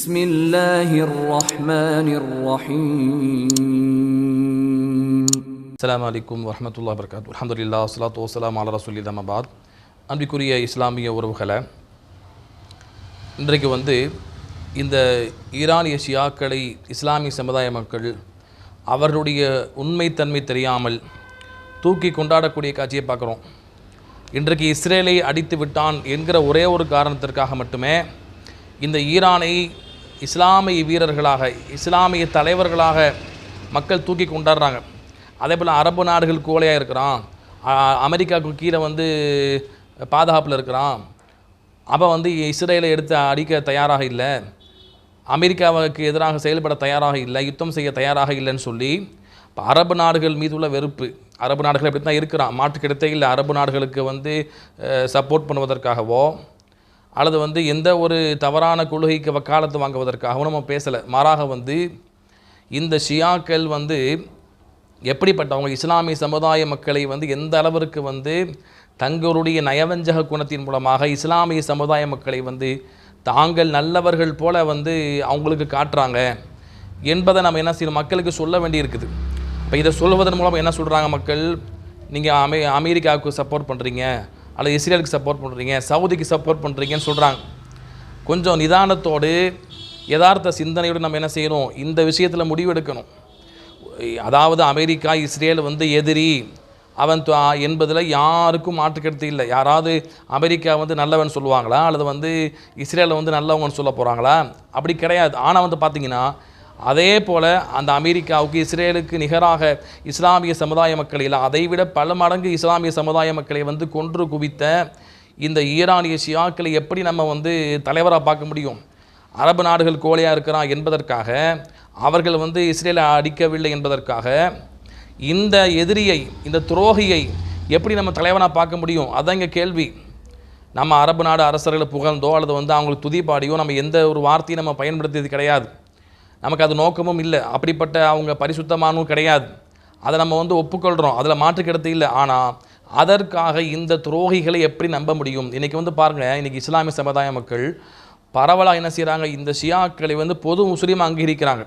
بسم الله الرحمن الرحيم. السلام عليكم ورحمة الله وبركاته. الحمد لله والصلاة والسلام على رسول الله ما بعد. அன்பிற்குரிய இஸ்லாமிய உறவுகளை, இன்றைக்கு இந்த ஈரானிய ஷியாக்களை இஸ்லாமிய சமுதாய மக்கள் அவர்களுடைய உண்மைத்தன்மை தெரியாமல் தூக்கி கொண்டாடக்கூடிய காட்சியை பார்க்குறோம். இன்றைக்கு இஸ்ரேலை அடித்து விட்டான் என்கிற ஒரே ஒரு காரணத்திற்காக மட்டுமே இந்த ஈரானை இஸ்லாமிய வீரர்களாக, இஸ்லாமிய தலைவர்களாக மக்கள் தூக்கி கொண்டாடுறாங்க. அதே போல் அரபு நாடுகள் கோழையாக இருக்கிறான், அமெரிக்காவுக்கு கீழே பாதுகாப்பில் இருக்கிறான், அவன் இஸ்ரேலை எடுத்து அடிக்க தயாராக இல்லை, அமெரிக்காவுக்கு எதிராக செயல்பட தயாராக இல்லை, யுத்தம் செய்ய தயாராக இல்லைன்னு சொல்லி இப்போ அரபு நாடுகள் மீது உள்ள வெறுப்பு, அரபு நாடுகள் எப்படி தான் இருக்கிறான், மாற்றுக்கிடத்தே இல்லை. அரபு நாடுகளுக்கு சப்போர்ட் பண்ணுவதற்காகவோ அல்லது எந்த ஒரு தவறான கொள்கைக்கு வக்காலத்து வாங்குவதற்காகவும் நம்ம பேசலை. மாறாக இந்த ஷியாக்கள் எப்படிப்பட்டவங்க, இஸ்லாமிய சமுதாய மக்களை எந்த அளவிற்கு தங்களுடைய நயவஞ்சக குணத்தின் மூலமாக இஸ்லாமிய சமுதாய மக்களை தாங்கள் நல்லவர்கள் போல அவங்களுக்கு காட்டுறாங்க என்பதை நம்ம என்ன செய்யணும், மக்களுக்கு சொல்ல வேண்டியிருக்குது. இப்போ இதை சொல்வதன் மூலம் என்ன சொல்கிறாங்க மக்கள், நீங்கள் அமெரிக்காவுக்கு சப்போர்ட் பண்ணுறீங்க, அல்லது இஸ்ரேலுக்கு சப்போர்ட் பண்ணுறீங்க, சவுதிக்கு சப்போர்ட் பண்ணுறீங்கன்னு சொல்கிறாங்க. கொஞ்சம் நிதானத்தோடு யதார்த்த சிந்தனையோடு நம்ம என்ன செய்யணும், இந்த விஷயத்தில் முடிவெடுக்கணும். அதாவது அமெரிக்கா இஸ்ரேல் எதிரி அவன் என்பதில் யாருக்கும் மாற்றுக்கருத்து இல்லை. யாராவது அமெரிக்கா நல்லவன் சொல்லுவாங்களா, அல்லது இஸ்ரேலை நல்லவங்கன்னு சொல்ல போகிறாங்களா? அப்படி கிடையாது. ஆனால் பார்த்திங்கன்னா அதே போல் அந்த அமெரிக்காவுக்கு இஸ்ரேலுக்கு நிகராக இஸ்லாமிய சமுதாய மக்களில் அதைவிட பல மடங்கு இஸ்லாமிய சமுதாய மக்களை கொன்று குவித்த இந்த ஈரானிய ஷியாக்களை எப்படி நம்ம தலைவராக பார்க்க முடியும்? அரபு நாடுகள் கோழையாக இருக்கிறான் என்பதற்காக, அவர்கள் இஸ்ரேலை அடிக்கவில்லை என்பதற்காக இந்த எதிரியை, இந்த துரோகியை எப்படி நம்ம தலைவனாக பார்க்க முடியும்? அதான் இங்கே கேள்வி. நம்ம அரபு நாடு அரசர்களை புகழ்ந்தோ அல்லது அவங்களுக்கு துதிப்பாடியோ நம்ம எந்த ஒரு வார்த்தையும் நம்ம பயன்படுத்தியது கிடையாது. நமக்கு அது நோக்கமும் இல்லை. அப்படிப்பட்ட அவங்க பரிசுத்தமானவும் கிடையாது. அதை நம்ம ஒப்புக்கொள்கிறோம், அதில் மாற்றுக்கருத்து இல்லை. ஆனால் அதற்காக இந்த துரோகிகளை எப்படி நம்ப முடியும்? இன்றைக்கி பாருங்கள், இன்றைக்கி இஸ்லாமிய சமுதாய மக்கள் பரவலாக என்ன செய்கிறாங்க, இந்த ஷியாக்களை பொது முஸ்லீம் அங்கீகரிக்கிறாங்க.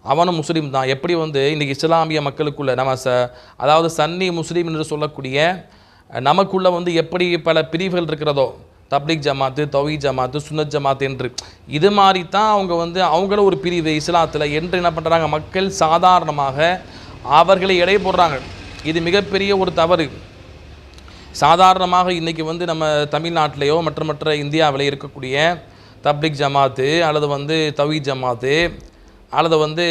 அவனும் முஸ்லீம் தான். எப்படி இன்றைக்கி இஸ்லாமிய மக்களுக்குள்ள நம்ம அதாவது சன்னி முஸ்லீம் என்று சொல்லக்கூடிய நமக்குள்ளே எப்படி பல பிரிவுகள் இருக்கிறதோ, தப்லீக் ஜமாத்து, தௌஹீத் ஜமாத்து, சுன்னத் ஜமாத்து என்று இது மாதிரி தான் அவங்க அவங்களும் ஒரு பிரிவு இஸ்லாத்தில் என்று என்ன பண்ணுறாங்க, மக்கள் சாதாரணமாக அவர்களை எடை போடுறாங்க. இது மிகப்பெரிய ஒரு தவறு. சாதாரணமாக இன்றைக்கி நம்ம தமிழ்நாட்டிலேயோ மற்ற இந்தியாவில் இருக்கக்கூடிய தப்லீக் ஜமாத்து அல்லது தௌஹீத் ஜமாத்து அல்லது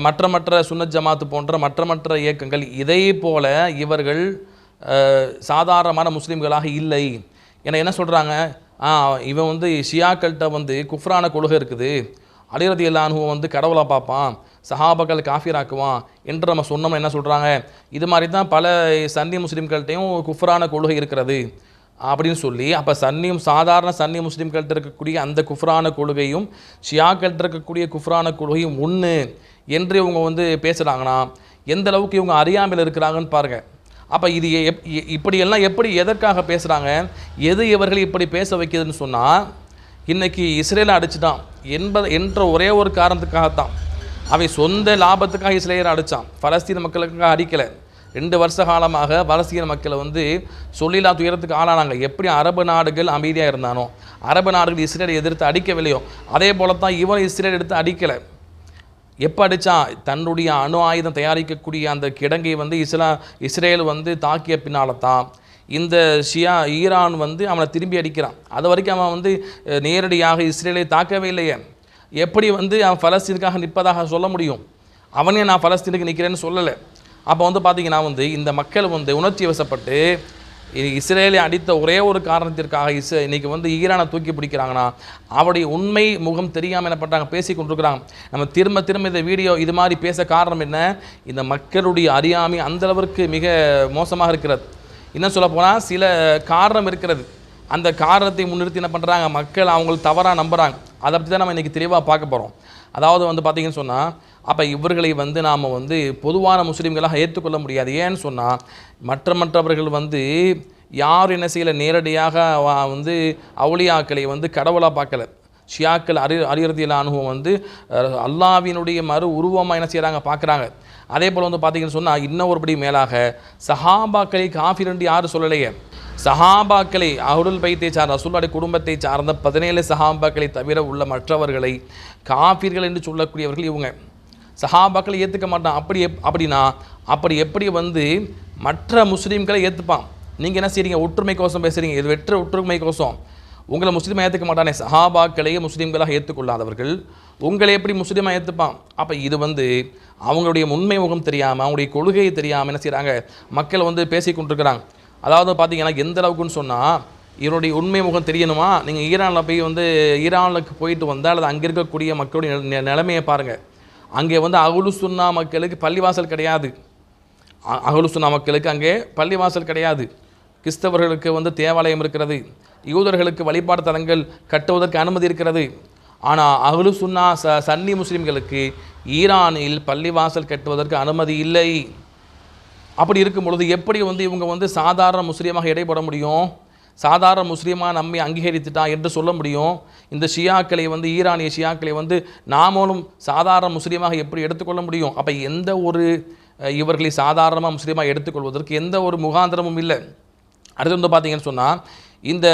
மற்ற சுன்னத் ஜமாத்து போன்ற மற்ற இயக்கங்கள் இதை போல இவர்கள் சாதாரணமான முஸ்லீம்களாக இல்லை. ஏன்னா என்ன சொல்கிறாங்க, இவன் ஷியாக்கள்கிட்ட குஃப்ரான கொள்கை இருக்குது, அலி ரலியல்லாஹு அன்ஹு கடவுளாக பார்ப்பான், சஹாபாக்கள் காஃபிராக்குவான் என்று நம்ம சொன்னோம்னா என்ன சொல்கிறாங்க, இது மாதிரி தான் பல சன்னி முஸ்லீம்கள்கிட்டையும் குஃப்ரான கொள்கை இருக்கிறது அப்படின்னு சொல்லி, அப்போ சாதாரண சன்னி முஸ்லீம்கள்கிட்ட இருக்கக்கூடிய அந்த குஃப்ரான கொள்கையும் ஷியாக்கள்கிட்ட இருக்கக்கூடிய குஃப்ரான கொள்கையும் ஒன்று என்று இவங்க பேசுகிறாங்கன்னா எந்த அளவுக்கு இவங்க அறியாமல் இருக்கிறாங்கன்னு பாருங்கள். அப்போ இது இப்படியெல்லாம் எதற்காக பேசுகிறாங்க, எது இவர்கள் இப்படி பேச வைக்கிறதுன்னு சொன்னால், இன்றைக்கி இஸ்ரேலை அடிச்சுட்டான் என்ற ஒரே ஒரு காரணத்துக்காகத்தான். அவை சொந்த லாபத்துக்காக இஸ்ரேலை அடித்தான், பலஸ்தீன மக்களுக்காக அடிக்கலை. 2 வருஷ காலமாக பலஸ்தீன மக்களை சொல்லிலா துயரத்துக்கு ஆளானாங்க. எப்படி அரபு நாடுகள் அமைதியாக இருந்தானோ, அரபு நாடுகள் இஸ்ரேலை எதிர்த்து அடிக்கவில்லையோ, அதே போல தான் இவன் இஸ்ரேல் எடுத்து அடிக்கலை. எப்போ அடித்தான், தன்னுடைய அணு ஆயுதம் தயாரிக்கக்கூடிய அந்த கிடங்கை இஸ்ரேல் தாக்கிய பின்னால் தான் இந்த ஈரான் அவனை திரும்பி அடிக்கிறான். அது வரைக்கும் அவன் நேரடியாக இஸ்ரேலை தாக்கவே இல்லையே. எப்படி அவன் பலஸ்தீனுக்காக நிற்பதாக சொல்ல முடியும்? அவனே நான் பலஸ்தீனுக்கு நிற்கிறேன்னு சொல்லலை. அப்போ பார்த்திங்கன்னா இந்த மக்கள் உணர்ச்சி வசப்பட்டு இஸ்ரேலை அடித்த ஒரே ஒரு காரணத்திற்காக இன்றைக்கி ஈரானை தூக்கி பிடிக்கிறாங்கன்னா அவருடைய உண்மை முகம் தெரியாமல் என்ன பண்ணுறாங்க, பேசி கொண்டிருக்கிறாங்க. நம்ம திரும்ப இந்த வீடியோ இது மாதிரி பேச காரணம் என்ன, இந்த மக்களுடைய அறியாமை அந்தளவிற்கு மிக மோசமாக இருக்கிறது. இன்னும் சொல்ல போனால் சில காரணம் இருக்கிறது. அந்த காரணத்தை முன்னிறுத்தி என்ன பண்ணுறாங்க, மக்கள் அவங்களுக்கு தவறாக நம்புகிறாங்க. அதை பற்றி தான் நம்ம இன்றைக்கி தெளிவாக பார்க்க போகிறோம். அதாவது பார்த்திங்கன்னு சொன்னால், அப்போ இவர்களை நாம் பொதுவான முஸ்லீம்களாக ஏற்றுக்கொள்ள முடியாது. ஏன்னு சொன்னால் மற்றவர்கள் யார் என்ன செய்யலை, நேரடியாக அவுலியாக்களை கடவுளாக பார்க்கல, ஷியாக்கள் அலிரதியல்லாஹு அன்ஹு வந்து அல்லாஹ்வினுடைய மறு உருவமாக என்ன செய்கிறாங்க, பார்க்குறாங்க. அதே போல் வந்து பார்த்தீங்கன்னு சொன்னால் இன்னொருபடி மேலாக சஹாபாக்களை காஃபிர் என்று யாரும் சொல்லலையே. சஹாபாக்களை அஹ்லுல் பைத்தை சார்ந்த ரசூலுல்லாஹி குடும்பத்தை சார்ந்த 17 சஹாபாக்களை தவிர உள்ள மற்றவர்களை காஃபிர்கள் என்று சொல்லக்கூடியவர்கள் இவங்க. சஹாபாக்களை ஏற்றுக்க மாட்டான். அப்படி எப்படி வந்து மற்ற முஸ்லீம்களை ஏற்றுப்பான்? நீங்கள் என்ன செய்றீங்க, ஒற்றுமை கோசம் பேசுகிறீங்க, இது வெற்ற ஒற்றுமை கோசம். உங்களை முஸ்லீமாக ஏற்றுக்க மாட்டானே, சஹாபாக்களையே முஸ்லீம்களாக ஏற்றுக்கொள்ளாதவர்கள் உங்களை எப்படி முஸ்லீமாக ஏற்றுப்பான்? அப்போ இது வந்து அவங்களுடைய உண்மை முகம் தெரியாமல், அவங்களுடைய கொள்கையை தெரியாமல் என்ன செய்கிறாங்க, மக்கள் வந்து பேசி கொண்டிருக்கிறாங்க. அதாவது பார்த்தீங்கன்னா எந்த அளவுக்குன்னு சொன்னால், இவருடைய உண்மை முகம் தெரியணுமா, நீங்கள் ஈரானில் போய் வந்து ஈரானுக்கு போயிட்டு வந்தால் அல்லது அங்கே இருக்கக்கூடிய மக்களுடைய நிலைமையை பாருங்கள். அங்கே வந்து அஹ்லு சுன்னா மக்களுக்கு பள்ளிவாசல் கிடையாது. அஹ்லு சுன்னா மக்களுக்கு அங்கே பள்ளிவாசல் கிடையாது. கிறிஸ்தவர்களுக்கு வந்து தேவாலயம் இருக்கிறது, யூதர்களுக்கு வழிபாடு தலங்கள் கட்டுவதற்கு அனுமதி இருக்கிறது. ஆனால் அஹ்லு சுன்னா சன்னி முஸ்லீம்களுக்கு ஈரானில் பள்ளிவாசல் கட்டுவதற்கு அனுமதி இல்லை. அப்படி இருக்கும் பொழுது எப்படி வந்து இவங்க வந்து சாதாரண முஸ்லீமாக இடைப்பட முடியும்? சாதாரண முஸ்லீமாக நம்மை அங்கீகரித்துட்டா என்று சொல்ல முடியும்? இந்த ஷியாக்களை வந்து ஈரானிய ஷியாக்களை வந்து நாமளும் சாதாரண முஸ்லீமாக எப்படி எடுத்துக்கொள்ள முடியும்? அப்போ எந்த ஒரு இவர்களை சாதாரணமாக முஸ்லீமாக எடுத்துக்கொள்வதற்கு எந்த ஒரு முகாந்திரமும் இல்லை. அடுத்து வந்து பார்த்தீங்கன்னு சொன்னால், இந்த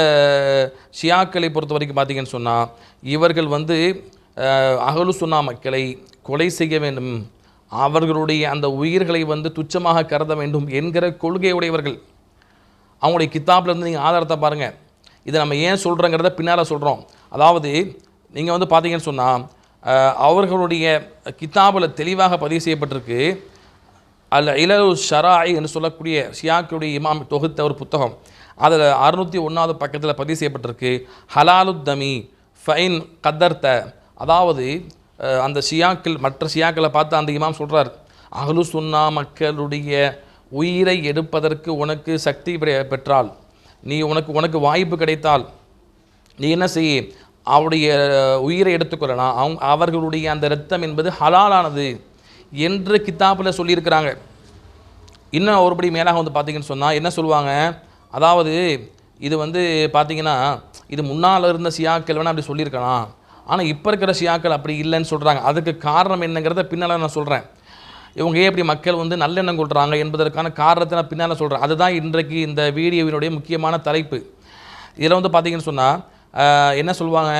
ஷியாக்களை பொறுத்த வரைக்கும் பார்த்தீங்கன்னு சொன்னால், இவர்கள் வந்து அஹ்லு சுன்னா மக்களை கொலை செய்ய வேண்டும், அவர்களுடைய அந்த உயிர்களை வந்து துச்சமாக கருத வேண்டும் என்கிற கொள்கையுடையவர்கள். அவங்களுடைய கித்தாப்லேருந்து நீங்கள் ஆதாரத்தை பாருங்கள். இதை நம்ம ஏன் சொல்கிறோங்கிறத பின்னால் சொல்கிறோம். அதாவது நீங்கள் வந்து பார்த்தீங்கன்னு சொன்னால், அவர்களுடைய கித்தாபில் தெளிவாக பதிவு செய்யப்பட்டிருக்கு. அல் இலு ஷராஇ என்று சொல்லக்கூடிய ஷியாக்களுடைய இமாம் தொகுத்த ஒரு புத்தகம், அதில் 601வது பக்கத்தில் பதிவு செய்யப்பட்டிருக்கு. ஹலாலுத்தமி ஃபைன் கதர்த்த, அதாவது அந்த ஷியாக்கள் மற்ற ஷியாக்களை பார்த்து அந்த இமாம் சொல்கிறார், அஹ்லு சுன்னா மக்களுடைய உயிரை எடுப்பதற்கு உனக்கு சக்தி பெற்றால், நீ உனக்கு வாய்ப்பு கிடைத்தால் நீ என்ன செய்ய, அவருடைய உயிரை எடுத்துக்கொள்ளலாம், அவர்களுடைய அந்த இரத்தம் என்பது ஹலாலானது என்று கித்தாப்பில் சொல்லியிருக்கிறாங்க. இன்னும் ஒருபடி மேலாக வந்து பார்த்திங்கன்னு சொன்னால் என்ன சொல்லுவாங்க, அதாவது இது வந்து பார்த்திங்கன்னா இது முன்னால் இருந்த ஷியாக்கள் வேணால் அப்படி சொல்லியிருக்கலாம், ஆனால் இப்போ இருக்கிற ஷியாக்கள் அப்படி இல்லைன்னு சொல்கிறாங்க. அதுக்கு காரணம் என்னங்கிறத பின்னால் நான் சொல்கிறேன். இவங்க ஏன் இப்படி மக்கள் வந்து நல்லெண்ணம் கொள்கிறாங்க என்பதற்கான காரணத்தை நான் பின்னால் சொல்கிறேன். அதுதான் இன்றைக்கு இந்த வீடியோவினுடைய முக்கியமான தலைப்பு. இதில் வந்து பார்த்திங்கன்னு சொன்னால் என்ன சொல்லுவாங்க,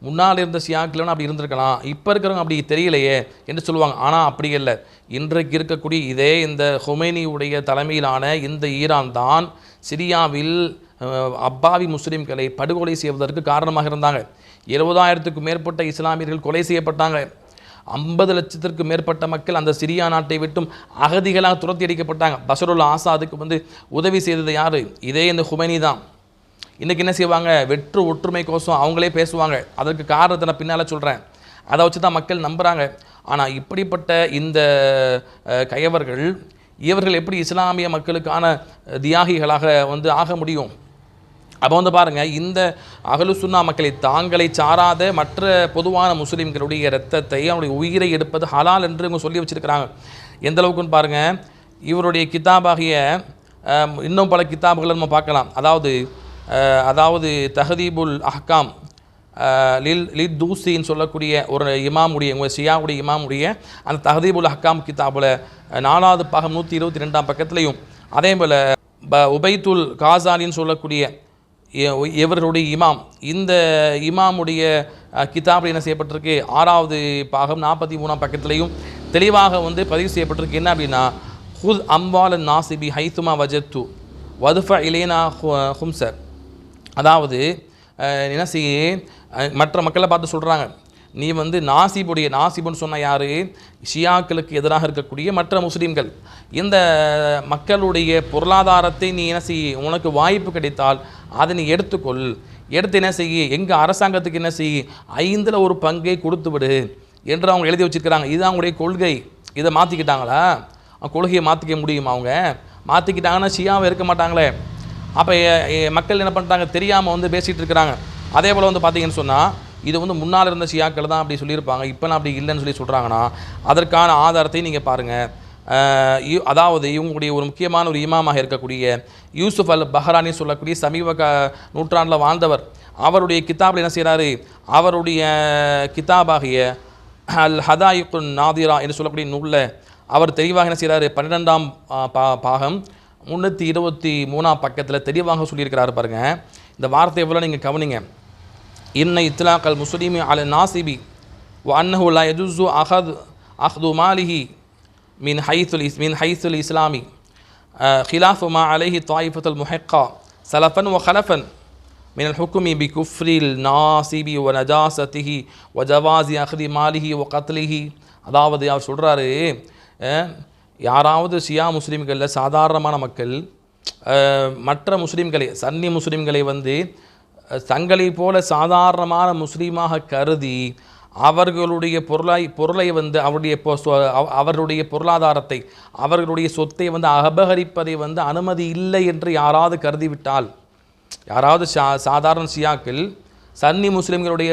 முன்னால் இருந்த ஷியாக்கள் அப்படி இருந்திருக்கலாம், இப்போ இருக்கிறவங்க அப்படி தெரியலையே என்று சொல்லுவாங்க. ஆனால் அப்படி இல்லை. இன்றைக்கு இருக்கக்கூடிய இதே இந்த ஹொமேனியுடைய தலைமையிலான இந்த ஈரான் தான் சிரியாவில் அப்பாவி முஸ்லீம்களை படுகொலை செய்வதற்கு காரணமாக இருந்தாங்க. 70,000க்கும் மேற்பட்ட இஸ்லாமியர்கள் கொலை செய்யப்பட்டாங்க. 50 லட்சத்திற்கும் மேற்பட்ட மக்கள் அந்த சிரியா நாட்டை விட்டும் அகதிகளாக துரத்தி அடிக்கப்பட்டாங்க. பஷருல் ஆசாதுக்கு வந்து உதவி செய்தது யார்? இதே இந்த ஹுமைனி தான். இன்றைக்கி என்ன செய்வாங்க, வெற்று ஒற்றுமை கோசம் அவங்களே பேசுவாங்க. அதற்கு காரணத்தை நான் பின்னால் சொல்கிறேன். அதை வச்சு தான் மக்கள் நம்புகிறாங்க. ஆனால் இப்படிப்பட்ட இந்த கயவர்கள் இவர்கள் எப்படி இஸ்லாமிய மக்களுக்கான தியாகிகளாக வந்து ஆக முடியும்? அப்போ வந்து பாருங்கள், இந்த அஹ்லு சுன்னா மக்களை தாங்களை சாராத மற்ற பொதுவான முஸ்லீம்களுடைய இரத்தத்தை அவனுடைய உயிரை எடுப்பது ஹலால் என்று இவங்க சொல்லி வச்சுருக்கிறாங்க. எந்த அளவுக்குன்னு பாருங்கள், இவருடைய கித்தாபாகிய இன்னும் பல கித்தாபுகளை நம்ம பார்க்கலாம். அதாவது தஹதீபுல் அஹ்காம் லில் தூசின்னு சொல்லக்கூடிய ஒரு இமாமுடைய, உங்கள் ஷியாவுடைய இமாமுடைய அந்த தஹதீபுல் அஹ்காம் கித்தாபில் 4வது பாகம் 122ஆம் பக்கத்துலையும், அதே போல் உபைத்துல் காசாலின்னு சொல்லக்கூடிய இவர்களுடைய இமாம், இந்த இமாமுடைய கிதாபில் என்ன செய்யப்பட்டிருக்கு, 6வது பாகம் 43ஆம் பக்கத்துலையும் தெளிவாக வந்து பதிவு செய்யப்பட்டிருக்கு. என்ன அப்படின்னா, ஹுத் அம்வால் நாசிபி ஹைத்துமா வஜத்து வதுஃப இலேனா ஹும்சர், அதாவது என்ன செய்ய, மற்ற மக்களை பார்த்து சொல்கிறாங்க, நீ வந்து நாசிபுன்னு சொன்ன யார், ஷியாக்களுக்கு எதிராக இருக்கக்கூடிய மற்ற முஸ்லீம்கள், இந்த மக்களுடைய பொருளாதாரத்தை நீ என்ன செய்ய, உனக்கு வாய்ப்பு கிடைத்தால் அதை நீ எடுத்துக்கொள், எடுத்து என்ன செய்ய, எங்கள் அரசாங்கத்துக்கு என்ன செய்ய, 5ல் ஒரு பங்கை கொடுத்து விடு என்று அவங்க எழுதி வச்சுருக்கிறாங்க. இதுதான் அவங்களுடைய கொள்கை. இதை மாற்றிக்கிட்டாங்களா? கொள்கையை மாற்றிக்க முடியுமா? அவங்க மாற்றிக்கிட்டாங்கன்னா ஷியாவை இருக்க மாட்டாங்களே. அப்போ மக்கள் என்ன பண்ணுறாங்க, தெரியாமல் வந்து பேசிகிட்டு இருக்கிறாங்க. அதே போல் வந்து பார்த்திங்கன்னு சொன்னால், இது வந்து முன்னால் இருந்த ஷியாக்கள் தான் அப்படி சொல்லியிருப்பாங்க, இப்போலாம் அப்படி இல்லைன்னு சொல்லி சொல்கிறாங்கன்னா அதற்கான ஆதாரத்தை நீங்கள் பாருங்கள். அதாவது இவங்களுடைய ஒரு முக்கியமான ஒரு இமாமாக இருக்கக்கூடிய யூசுஃப் அல் பஹ்ரானி சொல்லக்கூடிய சமீப நூற்றாண்டில் வாழ்ந்தவர், அவருடைய கிதாபில் என்ன செய்கிறாரு, அவருடைய கிதாபாகிய அல் ஹதாயிகுன் நாதிரா என்று சொல்லக்கூடிய நூலில் அவர் தெளிவாக என்ன செய்கிறாரு, 12ஆம் பாகம் 323ஆம் பக்கத்தில் தெளிவாக சொல்லியிருக்கிறாரு பாருங்க. இந்த வார்த்தை எவ்வளோ நீங்கள் கவனிங்க. இன்ன இத்லாக்கல் முஸ்லிமி அல நாசிபி வ அன்னஹு லா யஜுஸு அஹ்து மாலிஹி மின் ஹைசுல் இஸ்லாமி خلاف ما عليه طائفة المحقة سلفا وخلفا من الحكم بكفر الناصب ونجاسته وجواز أخذ ماله وقتله. அதாவது அவர் சொல்கிறாரு, யாராவது ஷியா முஸ்லீம்களில் சாதாரணமான மக்கள் மற்ற முஸ்லீம்களை சன்னி முஸ்லீம்களை தங்களை போல சாதாரணமான முஸ்லீமாக கருதி அவர்களுடைய பொருளை அவர்களுடைய பொருளாதாரத்தை அவர்களுடைய சொத்தை அபகரிப்பதை அனுமதி இல்லை என்று யாராவது கருதிவிட்டால், யாராவது சாதாரண ஷியாக்கள் சன்னி முஸ்லிம்களுடைய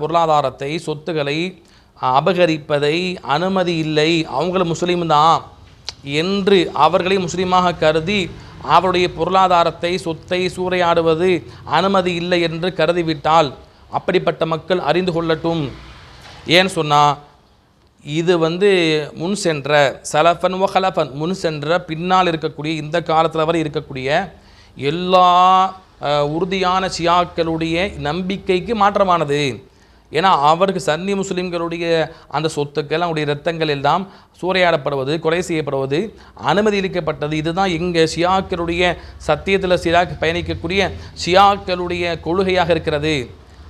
பொருளாதாரத்தை சொத்துக்களை அபகரிப்பதை அனுமதி இல்லை, அவங்கள முஸ்லீம் தான் என்று அவர்களை முஸ்லீமாக கருதி அவருடைய பொருளாதாரத்தை சொத்தை சூறையாடுவது அனுமதி இல்லை என்று கருதிவிட்டால் அப்படிப்பட்ட மக்கள் அறிந்து கொள்ளட்டும். ஏன்னு சொன்னால் இது முன் சென்ற சலஃபன் வ ஹலஃபன் முன் சென்ற பின்னால் இருக்கக்கூடிய இந்த காலத்தில் வரை இருக்கக்கூடிய எல்லா உறுதியான ஷியாக்களுடைய நம்பிக்கைக்கு மாற்றமானது. ஏன்னா அவருக்கு சன்னி முஸ்லீம்களுடைய அந்த சொத்துக்கள் அவங்களுடைய இரத்தங்கள் எல்லாம் சூறையாடப்படுவது கொலை செய்யப்படுவது அனுமதியளிக்கப்பட்டது. இதுதான் எங்கள் ஷியாக்களுடைய சத்தியத்தில் பயணிக்கக்கூடிய ஷியாக்களுடைய கொள்கையாக இருக்கிறது.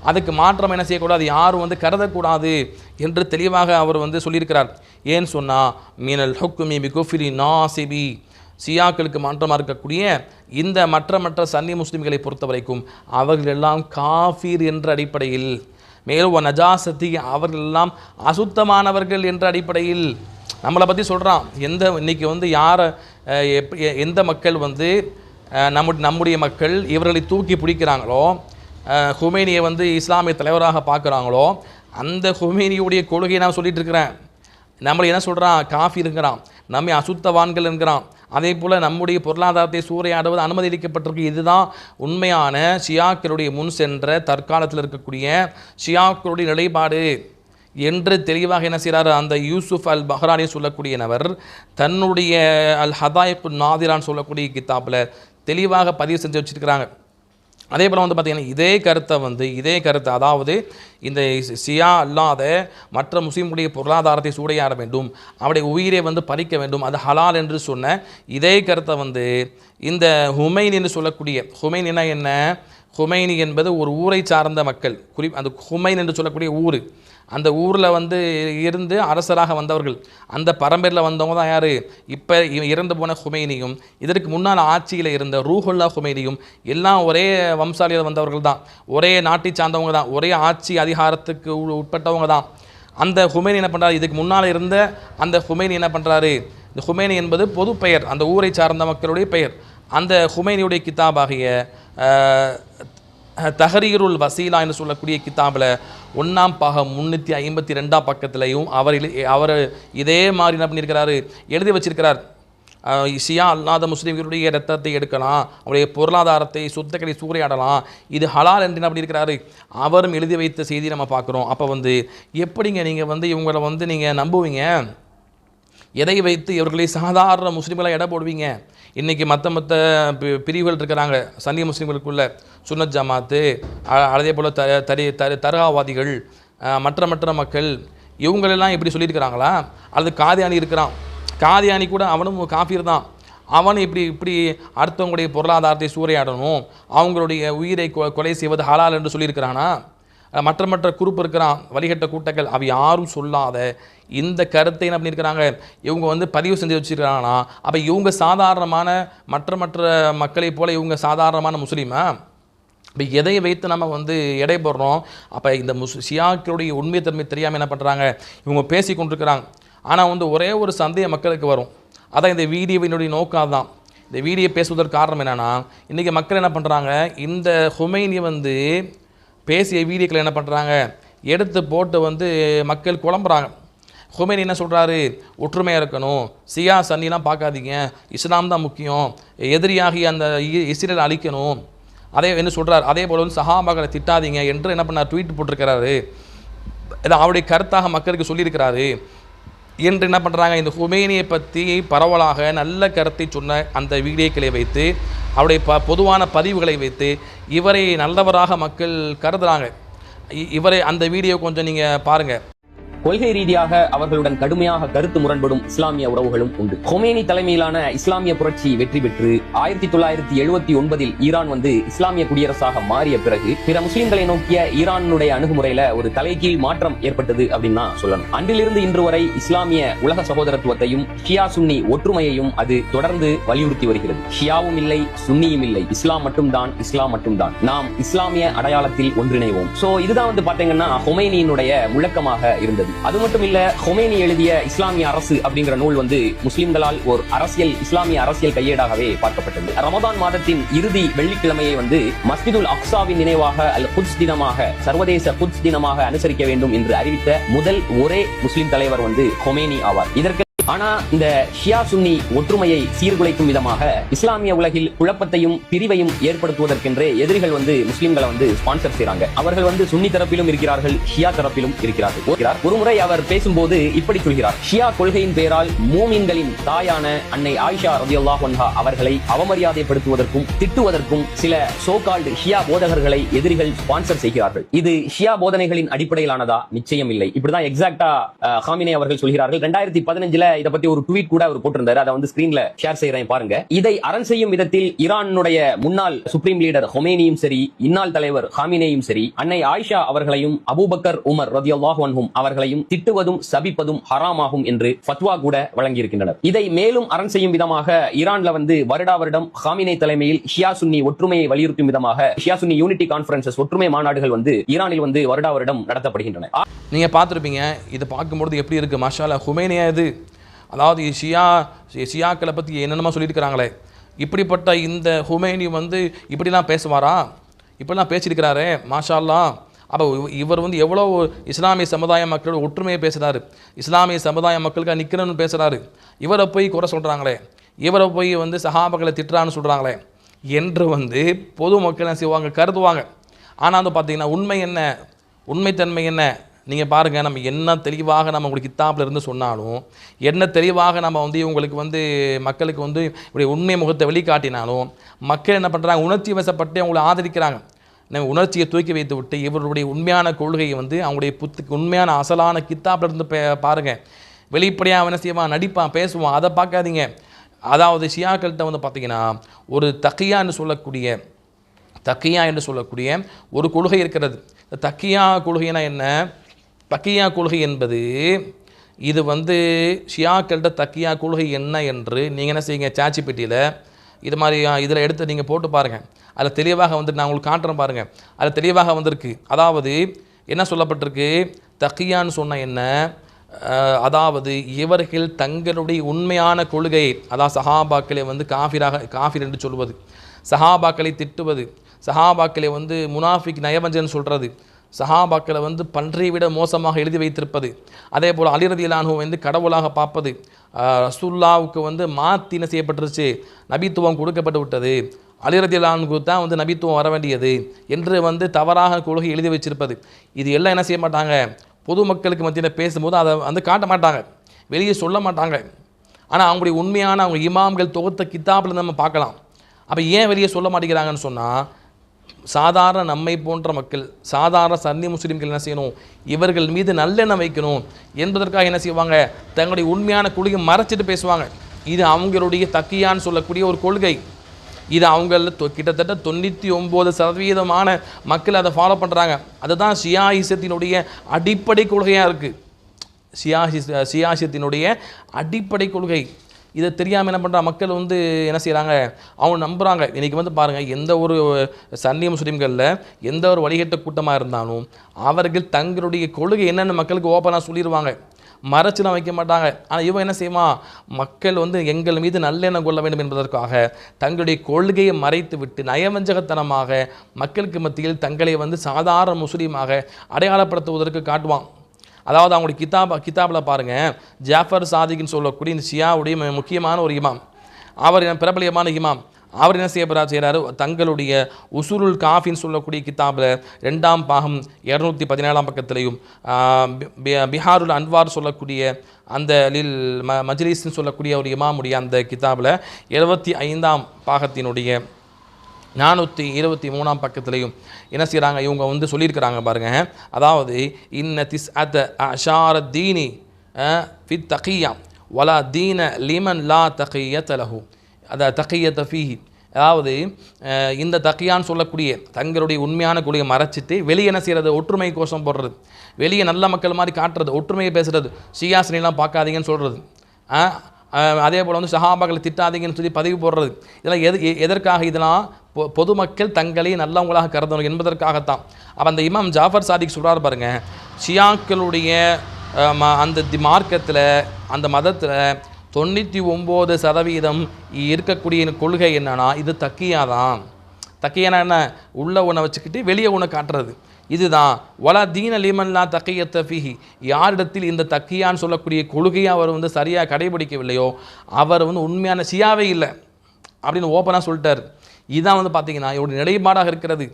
அதுக்கு மாற்றம் என்ன செய்யக்கூடாது, யாரும் கருதக்கூடாது என்று தெளிவாக அவர் சொல்லியிருக்கிறார். ஏன்னு சொன்னால் மீனல் ஹுக்குமி பிகுஃபிரி நாசிபி, ஷியாக்களுக்கு மாற்றமாக இருக்கக்கூடிய இந்த மற்ற சன்னி முஸ்லீம்களை பொறுத்த வரைக்கும் அவர்கள் எல்லாம் காஃபீர் என்ற அடிப்படையில், மேலும் நஜாசத்தி அவர்கள் எல்லாம் அசுத்தமானவர்கள் என்ற அடிப்படையில் நம்மளை பற்றி சொல்கிறான். இன்னைக்கு யாரை எந்த மக்கள் நம்முடைய மக்கள் இவர்களை தூக்கி பிடிக்கிறாங்களோ, ஹுமைனியை இஸ்லாமிய தலைவராக பார்க்குறாங்களோ, அந்த ஹுமைனியுடைய கொள்கையை நான் சொல்லிட்டு இருக்கிறேன். நம்மளை என்ன சொல்கிறான், காஃபிருங்கிறான், நம்மை அசுத்தவான்கள் என்கிறான். அதே போல் நம்முடைய பொருளாதாரத்தை சூறையாடுவது அனுமதிக்கப்பட்டிருக்கு. இதுதான் உண்மையான ஷியாக்களுடைய முன் சென்ற தற்காலத்தில் இருக்கக்கூடிய ஷியாக்களுடைய நிலைப்பாடு என்று தெளிவாக என்ன செய்கிறார், அந்த யூசுஃப் அல் பஹ்ரானி சொல்லக்கூடிய நபர் தன்னுடைய அல் ஹதாயிகுன் நாதிரான்னு சொல்லக்கூடிய கிதாப்பில் தெளிவாக பதிவு செஞ்சு வச்சுருக்கிறாங்க. அதே போல் பார்த்திங்கன்னா இதே கருத்தை அதாவது இந்த ஷியா அல்லாத மற்ற முஸ்லீம்களுடைய பொருளாதாரத்தை சூறையாட வேண்டும், அவருடைய உயிரை பறிக்க வேண்டும், அது ஹலால் என்று சொன்ன இதே கருத்தை இந்த ஹுமைனி என்று சொல்லக்கூடிய, ஹுமைனினா என்ன, ஹுமைனி என்பது ஒரு ஊரை சார்ந்த மக்கள், அந்த ஹுமைன் என்று சொல்லக்கூடிய ஊர், அந்த ஊரில் இருந்து அரசராக வந்தவர்கள், அந்த பரம்பரையில் வந்தவங்க தான் யார், இப்போ இறந்து போன ஹுமைனியும் இதற்கு முன்னால் ஆட்சியில் இருந்த ரூஹுல்லா ஹுமைனியும் எல்லாம் ஒரே வம்சாலியில் வந்தவர்கள் தான், ஒரே நாட்டை சார்ந்தவங்க தான், ஒரே ஆட்சி அதிகாரத்துக்கு உட்பட்டவங்க தான். அந்த ஹுமைனி என்ன பண்ணுறாரு, இதுக்கு முன்னால் இருந்த அந்த ஹுமைனி என்ன பண்ணுறாரு, இந்த ஹுமைனி என்பது பொது பெயர், அந்த ஊரை சார்ந்த மக்களுடைய பெயர். அந்த ஹுமைனியுடைய கிதாபாகிய தஹரீருல் வசீலா என்று சொல்லக்கூடிய கிதாபில் 1ஆம் பாகம் 352ஆம் பக்கத்திலையும் அவர் இதே மாதிரி என்ன பண்ணியிருக்கிறாரு, எழுதி வச்சிருக்கிறார். ஷியா அல்லாத முஸ்லீம்களுடைய இரத்தத்தை எடுக்கலாம், அவருடைய பொருளாதாரத்தை சொத்துக்களை சூறையாடலாம், இது ஹலால் என்று என்ன பண்ணியிருக்கிறாரு, அவரும் எழுதி வைத்த செய்தி நம்ம பார்க்குறோம். அப்போ எப்படிங்க நீங்கள் இவங்களை நீங்கள் நம்புவீங்க, எதை வைத்து இவர்களை சாதாரண முஸ்லீம்களை எடை போடுவீங்க? இன்றைக்கி மற்ற பிரிவுகள் இருக்கிறாங்க சன்னி முஸ்லீம்களுக்குள்ள, சுன்னத் ஜமாத்து, அதே போல் தர்காவாதிகள், மற்ற மக்கள், இவங்களெல்லாம் இப்படி சொல்லியிருக்கிறாங்களா? அல்லது காதியானி இருக்கிறான், காதியானி கூட அவனும் காஃபீர் தான், அவன் இப்படி அடுத்தவங்களுடைய பொருளாதாரத்தை சூறையாடணும், அவங்களுடைய உயிரை கொலை செய்வது ஹலால் என்று சொல்லியிருக்கிறானா? மற்ற குரூப் இருக்கிறான் வழிகட்ட கூட்டங்கள், அவ யாரும் சொல்லாத இந்த கருத்தை என்ன பண்ணியிருக்கிறாங்க, இவங்க பதிவு செஞ்சு வச்சுருக்கிறாங்கன்னா அப்போ இவங்க சாதாரணமான மற்ற மக்களை போல் இவங்க சாதாரணமான முஸ்லீமா? இப்போ எதை வைத்து நம்ம எடை போடுறோம்? அப்போ இந்த ஷியாக்களுடைய உண்மைத்தன்மை தெரியாமல் என்ன பண்ணுறாங்க, இவங்க பேசி கொண்டிருக்கிறாங்க. ஆனால் ஒரே ஒரு சந்தேகம் மக்களுக்கு வரும். அதான் இந்த வீடியோவினுடைய நோக்கம் தான். இந்த வீடியோ பேசுவதற்கு காரணம் என்னென்னா, இன்றைக்கி மக்கள் என்ன பண்ணுறாங்க, இந்த ஹுமைனி பேசிய வீடியோக்களை என்ன பண்ணுறாங்க, எடுத்து போட்டு மக்கள் குழம்புறாங்க. ஹுமைனி என்ன சொல்கிறாரு, ஒற்றுமையாக இருக்கணும், ஷியா சன்னிலாம் பார்க்காதீங்க, இஸ்லாம் தான் முக்கியம், எதிரியாகி அந்த இஸ்ரேல் அழிக்கணும், அதே என்ன சொல்கிறார், அதே போல் வந்து சஹாபாக்களை திட்டாதீங்க என்று என்ன பண்ணார், ட்வீட் போட்டிருக்கிறாரு. இதை அவருடைய கருத்தாக மக்களுக்கு சொல்லியிருக்கிறாரு என்று என்ன பண்ணுறாங்க, இந்த ஹுமைனியை பற்றி பரவலாக நல்ல கருத்தை சொன்ன அந்த வீடியோக்களை வைத்து அவருடைய பொதுவான பதிவுகளை வைத்து இவரை நல்லவராக மக்கள் கருதுகிறாங்க. இவரை அந்த வீடியோ கொஞ்சம் நீங்கள் பாருங்கள். கொள்கை ரீதியாக அவர்களுடன் கடுமையாக கருத்து முரண்படும் இஸ்லாமிய உறவுகளும் உண்டு. கொமேனி தலைமையிலான இஸ்லாமிய புரட்சி வெற்றி பெற்று 1979 ஈரான் இஸ்லாமிய குடியரசாக மாறிய பிறகு பிற முஸ்லிம்களை நோக்கிய ஈரானுடைய அணுகுமுறையில ஒரு தலைகீழ் மாற்றம் ஏற்பட்டது அப்படின்னு தான் சொல்லணும். அன்றிலிருந்து இன்று வரை இஸ்லாமிய உலக சகோதரத்துவத்தையும் ஷியா சுன்னி ஒற்றுமையையும் அது தொடர்ந்து வலியுறுத்தி வருகிறது. ஷியாவும் இல்லை, சுன்னியும் இல்லை, இஸ்லாம் மட்டும்தான், இஸ்லாம் மட்டும்தான், நாம் இஸ்லாமிய அடையாளத்தில் ஒன்றிணைவோம். சோ இதுதான் பாத்தீங்கன்னா ஹொமைனியினுடைய முழக்கமாக இருந்தது. அது மட்டும் இல்ல, ஹொமைனி எழுதிய இஸ்லாமிய அரசு அப்படிங்கிற நூல் முஸ்லிம்களால் ஒரு இஸ்லாமிய அரசியல் கையேடாகவே பார்க்கப்பட்டது. ரமதான் மாதத்தின் இறுதி வெள்ளிக்கிழமையை மஸ்ஜிதுல் அக்ஸாவின் நினைவாக அல்ல குத்ஸ் தினமாக, சர்வதேச குத்ஸ் தினமாக அனுசரிக்க வேண்டும் என்று அறிவித்த முதல் ஒரே முஸ்லிம் தலைவர் ஹொமைனி ஆவார். இதற்கு ஆனா இந்த ஷியா சுன்னி ஒற்றுமையை சீர்குலைக்கும் விதமாக இஸ்லாமிய உலகில் குழப்பத்தையும் பிரிவையும் ஏற்படுத்துவதற்கென்றே எதிரிகள் முஸ்லிம்களை ஸ்பான்சர் செய்றாங்க. அவர்கள் சுன்னி தரப்பிலும் இருக்கிறார்கள், ஷியா தரப்பிலும் இருக்கிறார்கள். ஒருமுறை அவர் பேசும்போது இப்படி சொல்கிறார், ஷியா கொள்கையின் பெயரால் மூமின்களின் தாயான அன்னை ஆயிஷா ரலியல்லாஹு அன்ஹா அவர்களை அவமரியாதைப்படுத்துவதற்கும் திட்டுவதற்கும் சில சோகால்டு ஷியா போதகர்களை எதிரிகள் ஸ்பான்சர் செய்கிறார்கள். இது ஷியா போதனைகளின் அடிப்படையிலானதா? நிச்சயம் இல்லை. இப்படிதான் எக்ஸாக்டா ஹாமினே அவர்கள் சொல்கிறார்கள். 2015 இதை பத்தி ஒரு ட்வீட் கூட அவர் போட்டிருந்தாரு. அதை ஸ்கிரீன்ல ஷேர் செய்யறேன் பாருங்க. இதை அரண் செய்யும் விதத்தில் ஈரானுடைய முன்னாள் சுப்ரீம் லீடர் ஹொமேனியும் சரி, இந்நாள் தலைவர் ஹாமினேயும் சரி, அன்னை ஆயிஷா அவர்களையும் அபூபக்கர் உமர் ரலியல்லாஹு அன்ஹும் அவர்களையும் திட்டுவதும் சபிப்பதும் ஹராமாகும் என்று ஃபத்வா கூட வழங்கியிருக்கின்றனர். இதை மேலும் அரண் செய்யும் விதமாக ஈரான்ல வருடா வருடம் ஹாமினே தலைமையில் ஷியா சுன்னி ஒற்றுமையை வலியுறுத்தும் விதமாக ஷியா சுன்னி யூனிட்டி கான்ஃபரன்சஸ் ஒற்றுமை மாநாடுகள் ஈரானில் வருடா வருடம் நடத்தப்படுகின்றன. நீங்க பார்த்திருப்பீங்க. இது பார்க்கும்போது எப்படி இருக்கு, மாஷாஅல்லாஹ், ஹுமைனியா இது. அதாவது ஷியாக்களை பற்றி என்னென்னமா சொல்லியிருக்கிறாங்களே, இப்படிப்பட்ட இந்த ஹுமைனி இப்படிலாம் பேசுவாரா, இப்படிலாம் பேசியிருக்கிறாரே, மாஷா அல்லாஹ். அப்போ இவர் எவ்வளோ இஸ்லாமிய சமுதாய மக்களோட ஒற்றுமையை பேசுகிறாரு, இஸ்லாமிய சமுதாய மக்களுக்கு நிற்கணும்னு பேசுகிறாரு. இவரை போய் குறை சொல்கிறாங்களே, இவரை போய் சஹாபாக்களை திட்டுறான்னு சொல்கிறாங்களே என்று பொது மக்கள் என்ன செய்வாங்க, கருதுவாங்க. ஆனால் பார்த்தீங்கன்னா உண்மை என்ன, உண்மைத்தன்மை என்ன, நீங்கள் பாருங்கள். நம்ம என்ன தெளிவாக நம்ம உங்களுக்கு கித்தாப்பில் இருந்து சொன்னாலும், என்ன தெளிவாக நம்ம உங்களுக்கு மக்களுக்கு இப்படி உண்மை முகத்தை வெளிக்காட்டினாலும் மக்கள் என்ன பண்ணுறாங்க, உணர்ச்சி வசப்பட்டு அவங்களை ஆதரிக்கிறாங்க. நம்ம உணர்ச்சியை தூக்கி வைத்து விட்டு இவருடைய உண்மையான கொள்கையை அவங்களுடைய உண்மையான அசலான கித்தாப்பில் இருந்து பாருங்கள். வெளிப்படையாக என்ன செய்வான், நடிப்பான், பேசுவான், அதை பார்க்காதீங்க. அதாவது ஷியாக்கள்கிட்ட பார்த்தீங்கன்னா ஒரு தக்கியா என்று சொல்லக்கூடிய ஒரு கொள்கை இருக்கிறது. தக்கியா கொள்கைனா என்ன? தக்கியா கொள்கை என்பது இது ஷியாக்கள்கிட்ட தக்கியா கொள்கை என்ன என்று நீங்கள் என்ன செய்யுங்க, சாட்சி பெட்டியில் இது மாதிரி இதில் எடுத்து நீங்கள் போட்டு பாருங்கள். அதில் தெளிவாக நான் உங்களுக்கு காட்டுறேன் பாருங்கள். அதில் தெளிவாக வந்திருக்கு. அதாவது என்ன சொல்லப்பட்டிருக்கு, தக்கியான்னு சொன்ன என்ன, அதாவது இவர்கள் தங்களுடைய உண்மையான கொள்கை, அதாவது சஹாபாக்களை காஃபிர் என்று சொல்வது, சஹாபாக்களை திட்டுவது, சஹாபாக்களை முனாஃபிக் நயவஞ்சன் சொல்கிறது, சஹாபாக்களை பன்றை விட மோசமாக எழுதி வைத்திருப்பது, அதே போல் அலி ரலியல்லாஹு அன்ஹு கடவுளாக பார்ப்பது, ரசூலுல்லாஹ்வுக்கு மாத்தின செய்யப்பட்டுருச்சு, நபித்துவம் கொடுக்கப்பட்டு விட்டது, அலி ரலியல்லாஹு அன்ஹு தான் நபித்துவம் வர வேண்டியது என்று தவறாக கொள்கை எழுதி வச்சிருப்பது. இது எல்லாம் என்ன செய்ய மாட்டாங்க, பொதுமக்களுக்கு மத்தியில் பேசும்போது அதை காட்ட மாட்டாங்க, வெளியே சொல்ல மாட்டாங்க. ஆனால் அவங்களுடைய உண்மையான அவங்க இமாம்கள் தொகுத்த கித்தாப்பில் நம்ம பார்க்கலாம். அப்போ ஏன் வெளியே சொல்ல மாட்டேங்கிறாங்கன்னு சொன்னால், சாதாரண நம்மை போன்ற மக்கள், சாதாரண சன்னி முஸ்லீம்கள் என்ன செய்யணும், இவர்கள் மீது நல்லெண்ணம் வைக்கணும் என்பதற்காக என்ன செய்வாங்க, தங்களுடைய உண்மையான கொள்கையை மறைச்சிட்டு பேசுவாங்க. இது அவங்களுடைய தக்கியான்னு சொல்லக்கூடிய ஒரு கொள்கை. இது அவங்கள கிட்டத்தட்ட 99% மக்கள் அதை ஃபாலோ பண்ணுறாங்க. அதுதான் ஷியாயிசத்தினுடைய அடிப்படை கொள்கையாக இருக்குது. ஷியாயிசத்தினுடைய அடிப்படை கொள்கை. இதை தெரியாமல் என்ன பண்ணுறா மக்கள் என்ன செய்கிறாங்க, அவங்க நம்புகிறாங்க. இன்றைக்கி பாருங்கள், எந்த ஒரு சன்னி முஸ்லீம்களில் எந்த ஒரு வழிகட்ட கூட்டமாக இருந்தாலும் அவர்கள் தங்களுடைய கொள்கை என்னென்னு மக்களுக்கு ஓப்பனாக சொல்லிடுவாங்க, மறைச்சுலாம் வைக்க மாட்டாங்க. ஆனால் இவன் என்ன செய்வான், மக்கள் எங்கள் மீது நல்லெண்ணம் கொள்ள வேண்டும் என்பதற்காக தங்களுடைய கொள்கையை மறைத்து விட்டு நயவஞ்சகத்தனமாக மக்களுக்கு மத்தியில் தங்களை சாதாரண முஸ்லீமாக அடையாளப்படுத்துவதற்கு காட்டுவான். அதாவது அவங்களுடைய கிதாபில் பாருங்கள், ஜாஃபர் சாதிக்னு சொல்லக்கூடிய இந்த ஷியாவுடைய முக்கியமான ஒரு இமாம், அவர் பிரபலியமான இமாம். அவர் என்ன செய்கிறாரு, தங்களுடைய உசூலுல் காஃபின்னு சொல்லக்கூடிய கிதாபில் 2ஆம் பாகம் 217ஆம் பக்கத்திலையும், பிஹாருல் அன்வார் சொல்லக்கூடிய அந்த மஜ்லிஸ்ன்னு சொல்லக்கூடிய ஒரு இமாமுடைய அந்த கிதாபில் 75ஆம் பாகத்தினுடைய 423ஆம் பக்கத்திலையும் என்ன செய்கிறாங்க, இவங்க வந்து சொல்லியிருக்கிறாங்க பாருங்கள். அதாவது இன்ன திஸ்அத அஷார தீனி ஃபித் தகியா வலா தீன லிமன் லா தகியத லஹு, அதை தகியத ஃபீஹி. அதாவது இந்த தக்கியான்னு சொல்லக்கூடிய தங்களுடைய உண்மையான கொள்கையை மறைச்சிட்டு வெளியே என்ன செய்கிறது, ஒற்றுமை கோஷம் போடுறது, வெளியே நல்ல மக்கள் மாதிரி காட்டுறது, ஒற்றுமையை பேசுகிறது, ஷியாஸ்லாம் பார்க்காதீங்கன்னு சொல்கிறது, அதே போல் வந்து சஹாபாக்களை திட்டாதீங்கன்னு சொல்லி பதிவு போடுறது. இதெல்லாம் எதற்காக? இதெல்லாம் பொதுமக்கள் தங்களை நல்லவங்களாக கருதணும் என்பதற்காகத்தான். அப்போ அந்த இமாம் ஜாஃபர் சாதிக் சொல்கிறார் பாருங்கள், ஷியாக்களுடைய அந்த மார்க்கத்தில் அந்த மதத்தில் 99% இருக்கக்கூடிய கொள்கை என்னன்னா இது தக்கியாதான். தக்கியானா என்ன, உள்ள ஒன்றை வச்சுக்கிட்டு வெளியே ஒன்று காட்டுறது, இதுதான். வலா தீன லிமன்லா தக்கியத்த ஃபீஹி, யாரிடத்தில் இந்த தக்கியான்னு சொல்லக்கூடிய கொள்கையை அவர் வந்து சரியாக கடைபிடிக்கவில்லையோ அவர் வந்து உண்மையான ஷியாவே இல்லை அப்படின்னு ஓப்பனாக சொல்லிட்டார். இதுதான் வந்து பார்த்திங்கன்னா இவருடைய நிலைப்பாடாக இருக்கிறது.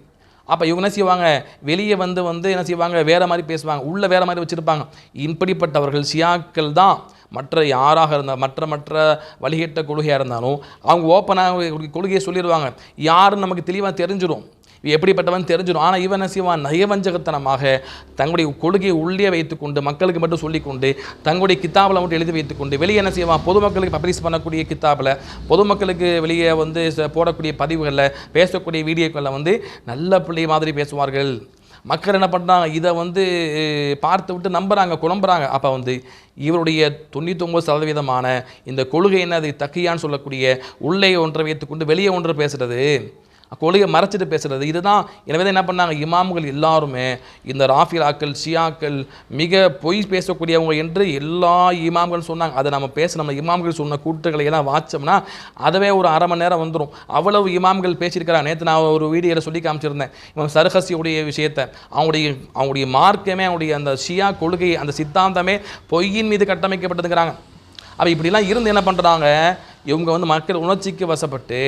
அப்போ இவங்க என்ன செய்வாங்க, வெளியே வந்து என்ன செய்வாங்க, வேறு மாதிரி பேசுவாங்க, உள்ளே வேறு மாதிரி வச்சுருப்பாங்க. இப்படிப்பட்டவர்கள் ஷியாக்கள் தான். மற்ற யாராக இருந்தால் மற்ற வழிகட்ட கொள்கையாக இருந்தாலும் அவங்க ஓப்பனாக கொள்கையை சொல்லிடுவாங்க, யாருன்னு நமக்கு தெளிவாக தெரிஞ்சிடும், எப்படிப்பட்டவன் தெரிஞ்சிடும். ஆனால் இவன் என்ன செய்வான், நயவஞ்சகத்தனமாக தங்களுடைய கொள்கையை உள்ளே வைத்துக்கொண்டு மக்களுக்கு மட்டும் சொல்லிக்கொண்டு தங்களுடைய கித்தாபில் மட்டும் எழுதி வைத்துக்கொண்டு வெளியே என்ன செய்வான், பொதுமக்களுக்கு பப்ளிஷ் பண்ணக்கூடிய கித்தாபில், பொதுமக்களுக்கு வெளியே வந்து போடக்கூடிய பதிவுகளில், பேசக்கூடிய வீடியோக்களில் வந்து நல்ல பிள்ளை மாதிரி பேசுவார்கள். மக்கள் என்ன பண்ணுறாங்க, இதை வந்து பார்த்து விட்டு நம்புகிறாங்க, குழம்புறாங்க. அப்போ வந்து இவருடைய 99% இந்த கொள்கை என்னது, தக்கியான்னு சொல்லக்கூடிய உள்ளே ஒன்றை வைத்துக்கொண்டு வெளியே ஒன்று பேசுகிறது, கொள்கையை மறைச்சிட்டு பேசுகிறது, இதுதான். எனவே தான் என்ன பண்ணாங்க, இமாம்கள் எல்லாருமே இந்த ராஃபிலாக்கள் ஷியாக்கள் மிக பொய் பேசக்கூடியவங்க என்று எல்லா இமாம்கள் சொன்னாங்க. அதை நம்ம இமாம்கள் சொன்ன கூட்டுகளை எல்லாம் வாச்சோம்னா அதுவே ஒரு அரை மணி நேரம் வந்துடும். அவ்வளவு இமாம்கள் பேசியிருக்கிறாங்க. நேற்று நான் ஒரு வீடியோவில் சொல்லி காமிச்சிருந்தேன், இவன் சர்ஹசியுடைய விஷயத்தை, அவங்களுடைய மார்க்கமே, அவங்களுடைய அந்த ஷியா கொள்கை, அந்த சித்தாந்தமே பொய்யின் மீது கட்டமைக்கப்பட்டதுங்கிறாங்க. அப்போ இப்படிலாம் இருந்து என்ன பண்ணுறாங்க, இவங்க வந்து மக்கள் உணர்ச்சிக்கு வசப்பட்டு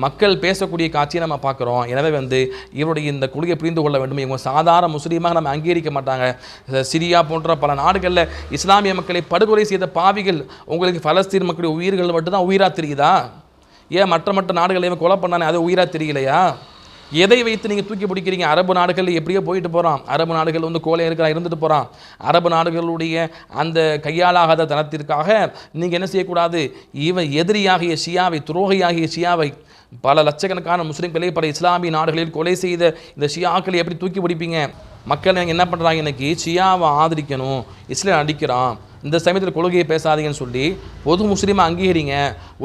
மக்கள் பேசக்கூடிய காட்சியை நம்ம பார்க்குறோம். எனவே வந்து இவருடைய இந்த கொள்கையை புரிந்து கொள்ள வேண்டும். இவங்க சாதாரண முஸ்லீமாக நம்ம அங்கீகரிக்க மாட்டாங்க. சிரியா போன்ற பல நாடுகளில் இஸ்லாமிய மக்களை படுகொலை செய்த பாவிகள், உங்களுக்கு பலஸ்தீன் மக்களுடைய உயிர்கள் மட்டும்தான் உயிராக தெரியுதா? ஏன் மற்ற நாடுகளையும் கொலை பண்ணானே அது உயிராக தெரியலையா? எதை வைத்து நீங்கள் தூக்கி பிடிக்கிறீங்க? அரபு நாடுகள் எப்படியோ போயிட்டு போகிறான், அரபு நாடுகள் வந்து கோலை இருந்துட்டு போகிறான். அரபு நாடுகளுடைய அந்த கையாளாகாத தனத்திற்காக நீங்கள் என்ன செய்யக்கூடாது, எதிரியாகிய ஷியாவை, துரோகியாகிய ஷியாவை, பல லட்சக்கணக்கான முஸ்லீம்களை பல இஸ்லாமிய நாடுகளில் கொலை செய்த இந்த ஷியாக்களை எப்படி தூக்கி பிடிப்பீங்க? மக்கள் என்ன பண்ணுறாங்க, இன்னைக்கு ஷியாவை ஆதரிக்கணும், இஸ்லாம் அடிக்கிறான், இந்த சமயத்தில் கொள்கையை பேசாதீங்கன்னு சொல்லி பொது முஸ்லீமை அங்கீகரிங்க,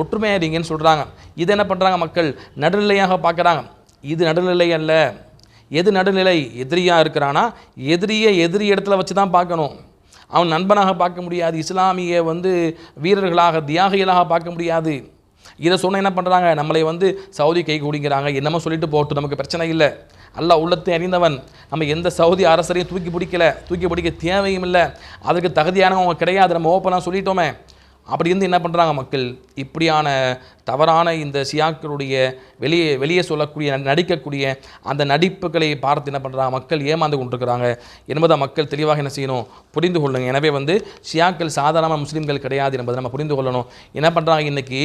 ஒற்றுமையாகிறீங்கன்னு சொல்கிறாங்க. இதை என்ன பண்ணுறாங்க, மக்கள் நடுநிலையாக பார்க்குறாங்க. இது நடுநிலை அல்ல. எது நடுநிலை? எதிரியாக இருக்கிறானா எதிரி இடத்துல வச்சு தான் பார்க்கணும். அவன் நண்பனாக பார்க்க முடியாது, இஸ்லாமிய வந்து வீரர்களாக தியாகிகளாக பார்க்க முடியாது. இதை சொன்ன என்ன பண்ணுறாங்க, நம்மளை வந்து சவுதி கை கூடிங்கிறாங்க, என்னமோ சொல்லிட்டு போட்டு, நமக்கு பிரச்சனை இல்லை. அல்லாஹ் உள்ளத்தை அறிந்தவன். நம்ம எந்த சவுதி அரசரையும் தூக்கி பிடிக்க தேவையும் இல்லை, அதற்கு தகுதியானவங்க கிடையாது, நம்ம ஓப்பனாக சொல்லிட்டோமே. அப்படி இருந்து என்ன பண்ணுறாங்க மக்கள், இப்படியான தவறான இந்த ஷியாக்களுடைய வெளியே சொல்லக்கூடிய நடிக்கக்கூடிய அந்த நடிப்புகளை பார்த்து என்ன பண்ணுறாங்க, மக்கள் ஏமாந்து கொண்டிருக்கிறாங்க என்பதை மக்கள் தெளிவாக என்ன செய்யணும், புரிந்து கொள்ளுங்க. எனவே வந்து ஷியாக்கள் சாதாரண முஸ்லீம்கள் கிடையாது என்பதை நம்ம புரிந்து கொள்ளணும். என்ன பண்ணுறாங்க, இன்றைக்கி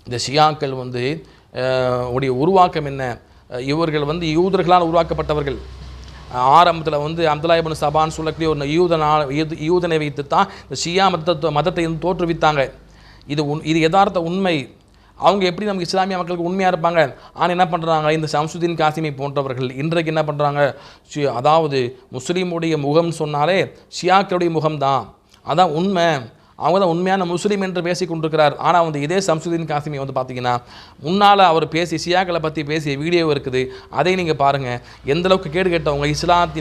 இந்த ஷியாக்கள் வந்து உடைய உருவாக்கம் என்ன, இவர்கள் வந்து யூதர்களால் உருவாக்கப்பட்டவர்கள். ஆரம்பத்தில் வந்து அப்துல்லா இப்னு சபான்னு சொல்லக்கூடிய ஒரு யூதனை வைத்து தான் இந்த ஷியா மதத்தை தோற்றுவித்தாங்க. இது யதார்த்த உண்மை. அவங்க எப்படி நமக்கு இஸ்லாமிய மக்களுக்கு உண்மையாக இருப்பாங்க? ஆனால் என்ன பண்ணுறாங்க, இந்த ஷம்சுதீன் காசிமி போன்றவர்கள் இன்றைக்கு என்ன பண்ணுறாங்க, அதாவது முஸ்லீமுடைய முகம் சொன்னாலே ஷியாக்களுடைய முகம்தான், அதான் உண்மை, அவங்க தான் உண்மையான முஸ்லீம் என்று பேசி கொண்டிருக்கிறார். ஆனால் வந்து இதே ஷம்சுதீன் காசிமி வந்து பார்த்தீங்கன்னா முன்னால் அவர் பேசி ஷியாக்களை பற்றி பேசிய வீடியோ இருக்குது, அதை நீங்கள் பாருங்கள். எந்தளவுக்கு கேடு கேட்டவங்க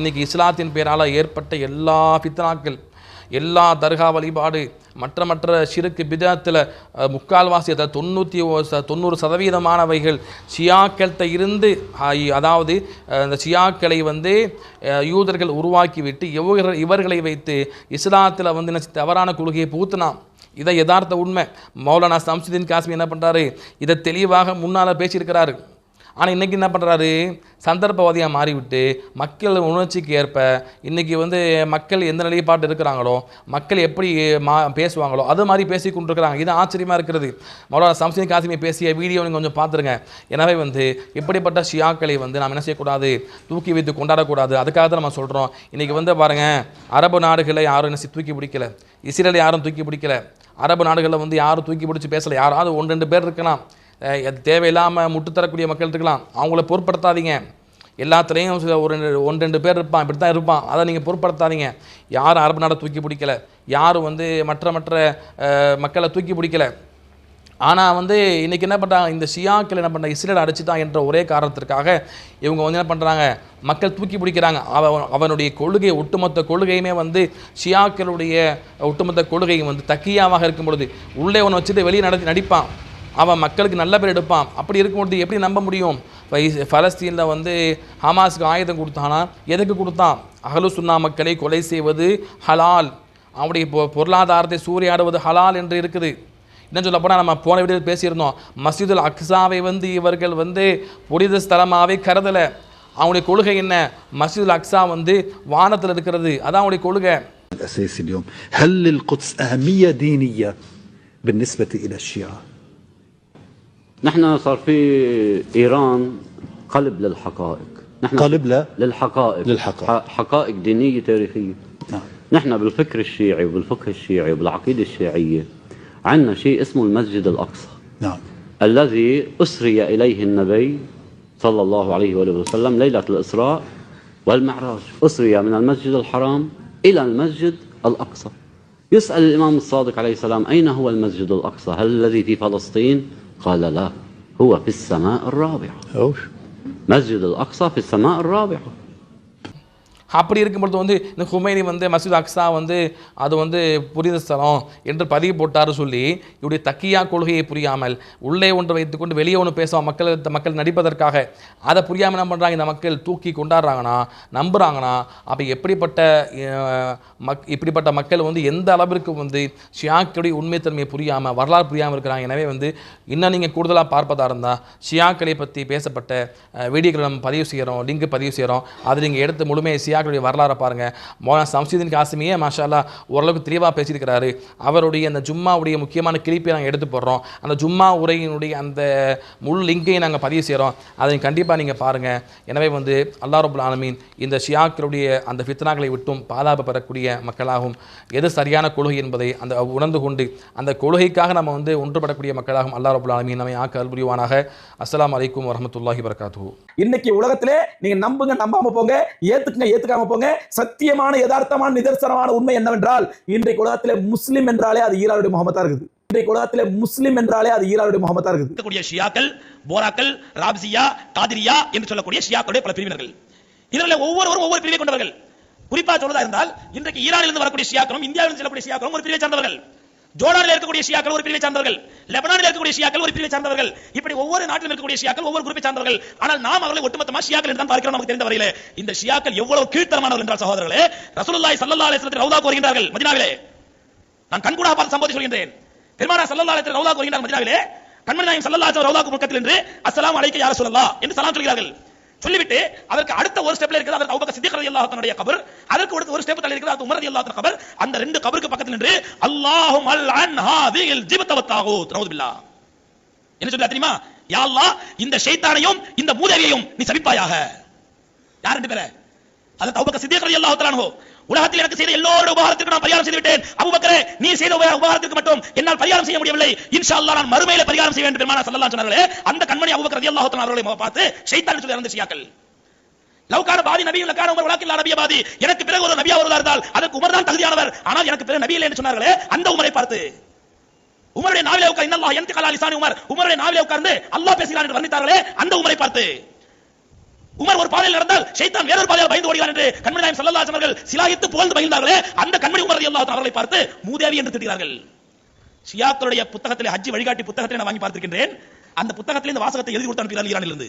இன்றைக்கி இஸ்லாத்தின் பேரால் ஏற்பட்ட எல்லா பித்னாக்கள், எல்லா தர்கா வழிபாடு, மற்ற ஷிருக்கு பிதாத்தில் முக்கால்வாசி, அதாவது 90% ஷியாக்கள்கிட்ட இருந்து, அதாவது இந்த ஷியாக்களை வந்து யூதர்கள் உருவாக்கிவிட்டு இவர்களை வைத்து இஸ்லாத்தில் வந்து தவறான கொள்கையை பூத்தினான். இதை யதார்த்த உண்மை. மௌலானா சம்சுதீன் காஸ்மி என்ன பண்ணுறாரு, இதை தெளிவாக முன்னால் பேசியிருக்கிறாரு. ஆனால் இன்றைக்கி என்ன பண்ணுறாரு, சந்தர்ப்பவாதியாக மாறிவிட்டு மக்கள் உணர்ச்சிக்கு ஏற்ப இன்றைக்கி மக்கள் எந்த நிலைப்பாட்டு இருக்கிறாங்களோ, மக்கள் எப்படி பேசுவாங்களோ அது மாதிரி பேசி கொண்டிருக்கிறாங்க. இது ஆச்சரியமாக இருக்கிறது. மௌலானா சம்சுதீன் காஸ்மி பேசிய வீடியோ நீங்கள் கொஞ்சம் பார்த்துருங்க. எனவே இப்படிப்பட்ட ஷியாக்களை நாம் என்ன செய்யக்கூடாது, தூக்கி வைத்து கொண்டாடக்கூடாது. அதுக்காக தான் நம்ம சொல்கிறோம். இன்றைக்கி பாருங்கள், அரபு நாடுகளை யாரும் என்ன தூக்கி பிடிக்கல, இஸ்ரேலை யாரும் தூக்கி பிடிக்கல, அரபு நாடுகளில் யாரும் தூக்கி பிடிச்சி பேசலை. யாராவது 1-2 பேர் இருக்கலாம், தேவையில்லாமல் முட்டுத்தரக்கூடிய மக்கள் இருக்கலாம். அவங்கள பொருட்படுத்தாதீங்க. எல்லாத்துலேயும் 1-2 பேர் இருப்பான், இப்படி தான் இருப்பான். அதை நீங்கள் பொருட்படுத்தாதீங்க. யாரும் அரபு நாடை தூக்கி பிடிக்கல, யாரும் மற்ற மக்களை தூக்கி பிடிக்கல. ஆனால் இன்றைக்கி என்ன பண்ணுறாங்க, இந்த ஷியாக்கள் என்ன பண்ணுறாங்க, இஸ்ரேல் அடிச்சுட்டான் என்ற ஒரே காரணத்திற்காக இவங்க என்ன பண்ணுறாங்க, மக்கள் தூக்கி பிடிக்கிறாங்க. அவனுடைய கொள்கை, ஒட்டுமொத்த கொள்கையுமே ஷியாக்களுடைய ஒட்டுமொத்த கொள்கையும் தக்கியாவாக இருக்கும் பொழுது உள்ளே ஒன்று வச்சுட்டு வெளியே நடிப்பான். அவன் மக்களுக்கு நல்ல பேர் எடுப்பான். அப்படி இருக்கும்போது எப்படி நம்ப முடியும்? பலஸ்தீனில் ஹமாஸுக்கு ஆயுதம் கொடுத்தானா, எதுக்கு கொடுத்தான்? அஹ்லு சுன்னா மக்களை கொலை செய்வது ஹலால், அவனுடைய பொருளாதாரத்தை சூறையாடுவது ஹலால் என்று இருக்குது. என்ன சொல்ல போனால், நம்ம போன வீடியோவில் பேசியிருந்தோம், மஸ்ஜிதுல் அக்ஸாவை இவர்கள் புனித ஸ்தலமாகவே கருதலை. அவனுடைய கொள்கை என்ன? மஸ்ஜிதுல் அக்ஸா வானத்தில் இருக்கிறது, அதான் அவனுடைய கொள்கை. الأساسي اليوم هل للقدس أهمية دينية بالنسبة إلى الشيعة؟ نحن صار في إيران قلب للحقائق، نحن قلب للحقائق حقائق دينية تاريخية. نحن بالفكر الشيعي وبالفقه الشيعي وبالعقيدة الشيعية عندنا شيء اسمه المسجد الأقصى، الذي أسري إليه النبي صلى الله عليه وآله وسلم ليلة الإسراء والمعراج، أسري من المسجد الحرام إلى المسجد الأقصى. يسأل الإمام الصادق عليه السلام أين هو المسجد الأقصى؟ هل الذي في فلسطين؟ قال لا، هو في السماء الرابعة. مسجد الأقصى في السماء الرابعة. அப்படி இருக்கும்பொழுது இந்த ஹுமைனி மஸ்ஜித் அக்ஸா அது புனித ஸ்தலம் என்று பதிவு போட்டார் சொல்லி இவருடைய தக்கியா கொள்கையை புரியாமல் உள்ளே ஒன்று வைத்துக்கொண்டு வெளியே ஒன்று பேசுவான் மக்கள் நடிப்பதற்காக. அதை புரியாமல் என்ன பண்ணுறாங்க, இந்த மக்கள் தூக்கி கொண்டாடுறாங்கன்னா, நம்புகிறாங்கன்னா, அப்போ இப்படிப்பட்ட மக்கள் எந்த அளவிற்கு ஷியாக்களுடைய உண்மைத்தன்மையை புரியாமல், வரலாறு புரியாமல் இருக்கிறாங்க. எனவே இன்னும் நீங்கள் கூடுதலாக பார்ப்பதாக இருந்தால் ஷியாக்களை பற்றி பேசப்பட்ட வீடியோக்களை நம்ம பதிவு செய்கிறோம், லிங்க் பதிவு செய்கிறோம். அது நீங்கள் எடுத்து முழுமையை ஷியாக்களுடைய வரலாறை பாருங்கள். மௌலானா சம்சுதீன் காஸ்மியே மாஷா அல்லாஹ் ஓரளவுக்கு தெளிவாக பேசியிருக்கிறாரு. அவருடைய அந்த ஜும்மாவுடைய முக்கியமான கிளிப்பை நாங்கள் எடுத்து போடுறோம். அந்த ஜும்மா உரையினுடைய அந்த முழு லிங்கையும் நாங்கள் பதிவு செய்கிறோம். அதை கண்டிப்பாக நீங்கள் பாருங்கள். எனவே அல்லாஹ் ரப்புல் ஆலமீன் இந்த ஷியாக்களுடைய அந்த ஃபித்னாக்களை விட்டும் பாதுகாப்பு பெறக்கூடிய மக்களாகவும், எது சரியான கொள்கை என்பதை அந்த உணர்ந்து கொண்டு அந்த கொள்கைக்காக நம்ம ஒன்றுபடக்கூடிய மக்களாகவும் அல்லாஹ் ரப்புல் ஆலமீன் நம்மை ஆக்க அருள் புரிவானாக. அஸ்ஸலாமு அலைக்கும் வரஹ்மத்துல்லாஹி வபரகாத்துஹு. இன்னைக்கு உலகத்திலே நீங்க நம்புங்க, நம்பாம போங்க, ஏத்துக்குங்க, ஏத்துக்காம போங்க, சத்தியமான யதார்த்தமான நிதர்சனமான உண்மை என்னவென்றால் இன்றைக்கு உலகத்திலே முஸ்லிம் என்றாலே அது ஈரானுடைய முகமதா இருக்குது. இன்றைக்கு உலகத்திலே முஸ்லிம் என்றாலே அது ஈரானுடைய முகமதா இருக்குது. ஷியாக்கள், போராக்கள், ராப்சியா, காதிரியா என்று சொல்லக்கூடிய ஷியாக்களுடைய பல பிரிவினர்கள், இவர்கள் ஒவ்வொருவரும் ஒவ்வொரு பிரிவை கொண்டவர்கள். குறிப்பாக சொல்வதா இருந்தால் இன்றைக்கு ஈரானிலிருந்து வரக்கூடிய ஷியாக்களும் இந்தியாவிலிருந்து செல்லக்கூடிய ஷியாக்களும் ஒரு பிரிவை சார்ந்தவர்கள். ஜோர்டானில் இருக்கக்கூடிய ஷியாக்கள் ஒரு பிரிவை சார்ந்தவர்கள், லெபனானில் இருக்கக்கூடிய ஷியாக்கள் ஒரு பிரிவை சார்ந்தவர்கள். இப்படி ஒவ்வொரு நாட்டிலும் இருக்கக்கூடிய ஷியாக்கள் ஒவ்வொரு குரூப்பை சார்ந்தவர்கள். ஆனால் நாம் அவர்களை ஒட்டுமொத்தமா ஷியாக்கள் என்று தான் பார்க்கிறோம். நமக்கு தெரிந்த வரையிலே இந்த ஷியாக்கள் எவ்வளவு கீழ்த்தரமானவர்கள் என்றால் சகோதரர்களே, ரசூலுல்லாஹி ஸல்லல்லாஹு அலைஹி வஸல்லம் ரவுதாக்கு வருகின்றார்கள் மதீனாவிலே. நான் கண்கூடாக பார்த்து சம்பவத்தை சொல்கின்றேன். பெருமானார் ஸல்லல்லாஹு அலைஹி வஸல்லம் ரவுதாக்கு வருகின்றார்கள் மதீனாவிலே. கண்மணி நாயகம் ஸல்லல்லாஹு அலைஹி வஸல்லம் ரவுதாக்கு பக்கத்தில் நின்று அஸ்ஸலாமு அலைக்க யா ரசூலல்லாஹ் என்று சலாம் சொல்கிறார்கள். சொல்லிவிட்டு அதற்கு அடுத்த ஒரு ஸ்டெப்ல இருக்கிறது அதற்கு அபூபக்கர் சித்திக் ரலியல்லாஹு தஆலா கபர், அதற்கு அடுத்த ஒரு ஸ்டெப் தள்ளி இருக்கிறது அது உமர் ரலியல்லாஹு தஆலா கபர். அந்த ரெண்டு கபருக்கு பக்கத்தில் நின்று அல்லாஹும்ம அன் ஹாதில் ஜிப்த வ தாகூத் நவுது பில்லாஹ் என்ன சொல்றாரு தெரியுமா? யா அல்லாஹ் இந்த ஷைத்தானையும் இந்த மூதேவியையும் நீ சபிப்பாயாக. யார் ரெண்டு பேரே? அதற்கு அபூபக்கர் சித்திக் ரலியல்லாஹு தஆலா உலகத்தில் எனக்கு செய்த எல்லோருடைய உபகாரத்திற்கு நான் பரிகாரம் செய்து விட்டேன். அபூபக்கரே நீ செய்த உபகாரத்திற்கு மட்டும் என்னால் பரிகாரம் செய்ய முடியவில்லை, இன்ஷா அல்லாஹ் நான் மறுமையில பரிகாரம் செய்வேன் என்று பெருமானார் ஸல்லல்லாஹு அலைஹி வஸல்லம் சொன்னார்களே. அந்த கண்மணி அபூபக்கர் ரலியல்லாஹு தஆலா அவர்களை பார்த்து ஷைத்தான் சொல்லி அந்த ஷியாக்கள் லவ்கான பாதி நபியும் லக்கான உமர் வலக்கில்லா நபிய பாதி, எனக்கு பிறகு ஒரு நபியா வருவதா இருந்தால் அதற்கு உமர் தான் தகுதியானவர், ஆனால் எனக்கு பிறகு நபி இல்லை என்று சொன்னார்களே. அந்த உமரை பார்த்து உமருடைய நாவிலே உட்கார்ந்து இன்னல்லாஹ் யன்திகு அலா லிசானி உமர், உமருடைய நாவிலே உட்கார்ந்து அல்லாஹ் பேசுகிறான் என்று வர்ணித்தார்களே. அந்த உமரை பார்த்து உமர் ஒரு பாதையில் நடந்தால் ஷைத்தான் வேறொரு பாதையில் பயந்து ஓடுகிறான் என்று கண்மணி நாயகம் ஸல்லல்லாஹு அலைஹி வஸல்லம் அவர்கள் சிலாகித்து புகழ்ந்து மகிழ்ந்தார்களே. அந்த கண்மணி உமர் ரலியல்லாஹு தஆலா அவர்களை பார்த்து மூதேவி என்று திட்டுகிறார்கள். ஷியாக்களுடைய புத்தகத்திலே ஹஜ் வழிகாட்டி புத்தகத்தை நான் வாங்கி பார்த்திருக்கின்றேன். அந்த புத்தகத்திலே இந்த வாசகத்தை எழுதி கொடுத்து அனுப்பினார்கள் ஈரானிலிருந்து.